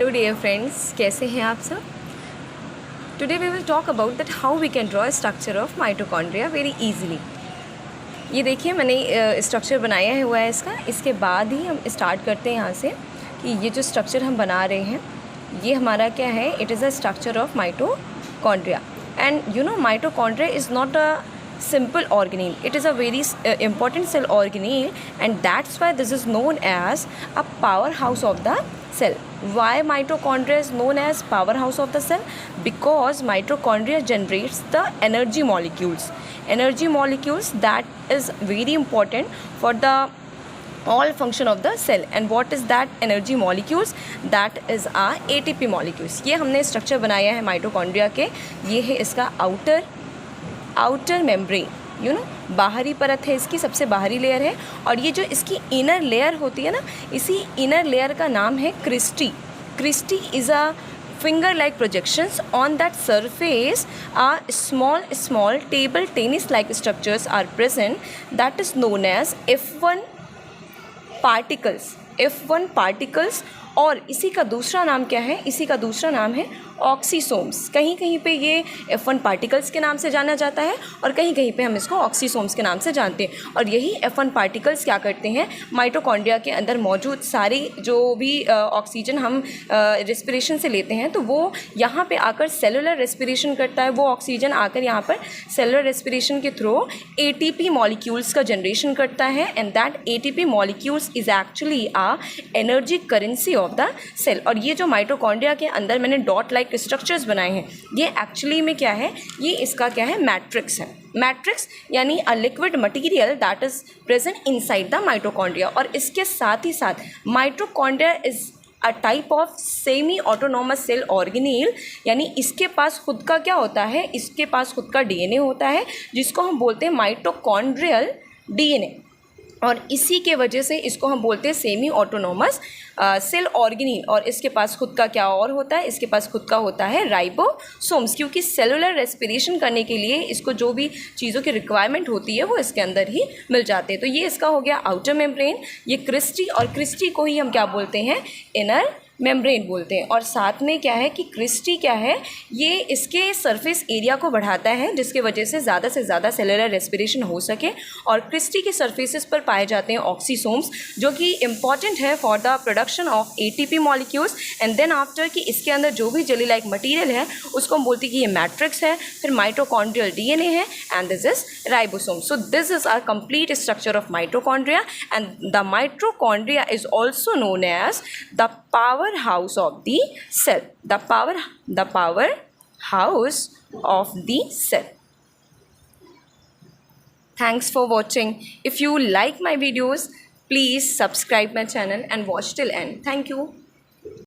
Hello dear friends, कैसे हैं आप सब। Today we will talk about that how we can draw structure of mitochondria very easily. ये देखिए मैंने स्ट्रक्चर बनाया हुआ है इसका। इसके बाद ही हम स्टार्ट करते हैं यहाँ से कि ये जो स्ट्रक्चर हम बना रहे हैं ये हमारा क्या है। It is a structure of mitochondria and you know mitochondria is not a simple organelle. It is a very important cell organelle, and that's why this is known as a powerhouse of the cell. Why mitochondria is known as powerhouse of the cell? Because mitochondria generates the energy molecules that is very important for the all function of the cell. And what is that energy molecules? That is our ATP molecules. ये हमने structure बनाया है mitochondria के। ये है इसका outer membrane, you know बाहरी परत है इसकी, सबसे बाहरी लेयर है। और ये जो इसकी इनर लेयर होती है ना, इसी इनर लेयर का नाम है cristae. Cristae is a finger like projections on that surface are small table tennis like structures are present that is known as F1 particles। और इसी का दूसरा नाम क्या है? इसी का दूसरा नाम है ऑक्सीसोम्स। कहीं कहीं पे ये F1 पार्टिकल्स के नाम से जाना जाता है और कहीं कहीं पे हम इसको ऑक्सीसोम्स के नाम से जानते हैं। और यही F1 पार्टिकल्स क्या करते हैं, माइटोकॉन्ड्रिया के अंदर मौजूद सारी जो भी ऑक्सीजन हम रेस्पिरेशन से लेते हैं तो वो यहाँ पे आकर सेलुलर रेस्पिरेशन करता है। वो ऑक्सीजन आकर यहाँ पर सेलुलर रेस्पिरेशन के थ्रू ATP मॉलिक्यूल्स का जनरेशन करता है and that ATP molecules is actually a energy currency of the cell. और ये जो माइटोकॉन्ड्रिया के अंदर मैंने डॉट लाइक स्ट्रक्चर्स बनाए हैं ये एक्चुअली में क्या है, ये इसका क्या है, मैट्रिक्स है। मैट्रिक्स यानी a liquid material that is present inside the mitochondria. और इसके साथ ही साथ mitochondria is a type of semi autonomous cell organelle, यानी इसके पास खुद का क्या होता है, इसके पास खुद का DNA होता है जिसको हम बोलते हैं माइटोकॉन्ड्रियल DNA। और इसी के वजह से इसको हम बोलते हैं सेमी ऑटोनोमस सेल ऑर्गेनेल। और इसके पास खुद का क्या और होता है, इसके पास खुद का होता है राइबोसोम्स, क्योंकि सेलुलर रेस्पिरेशन करने के लिए इसको जो भी चीज़ों की रिक्वायरमेंट होती है वो इसके अंदर ही मिल जाते हैं। तो ये इसका हो गया आउटर मेम्ब्रेन, ये क्रिस्टी, और क्रिस्टी को ही हम क्या बोलते हैं, इनर मेम्ब्रेन बोलते हैं। और साथ में क्या है कि क्रिस्टी क्या है, ये इसके सरफेस एरिया को बढ़ाता है जिसके वजह से ज़्यादा सेलुलर रेस्पिरेशन हो सके। और क्रिस्टी के सरफेसेस पर पाए जाते हैं ऑक्सीसोम्स जो कि इम्पॉर्टेंट है for the production of ATP molecules. And then after कि इसके अंदर जो भी जेली लाइक मटीरियल है उसको हम बोलते हैं कि ये मैट्रिक्स है, फिर माइटोकॉन्ड्रियल DNA है and this is ribosome. So this is our complete structure of mitochondria and the mitochondria is also known as the powerhouse of the cell, the powerhouse of the cell. Thanks for watching. If you like my videos, please subscribe my channel and watch till end. Thank you.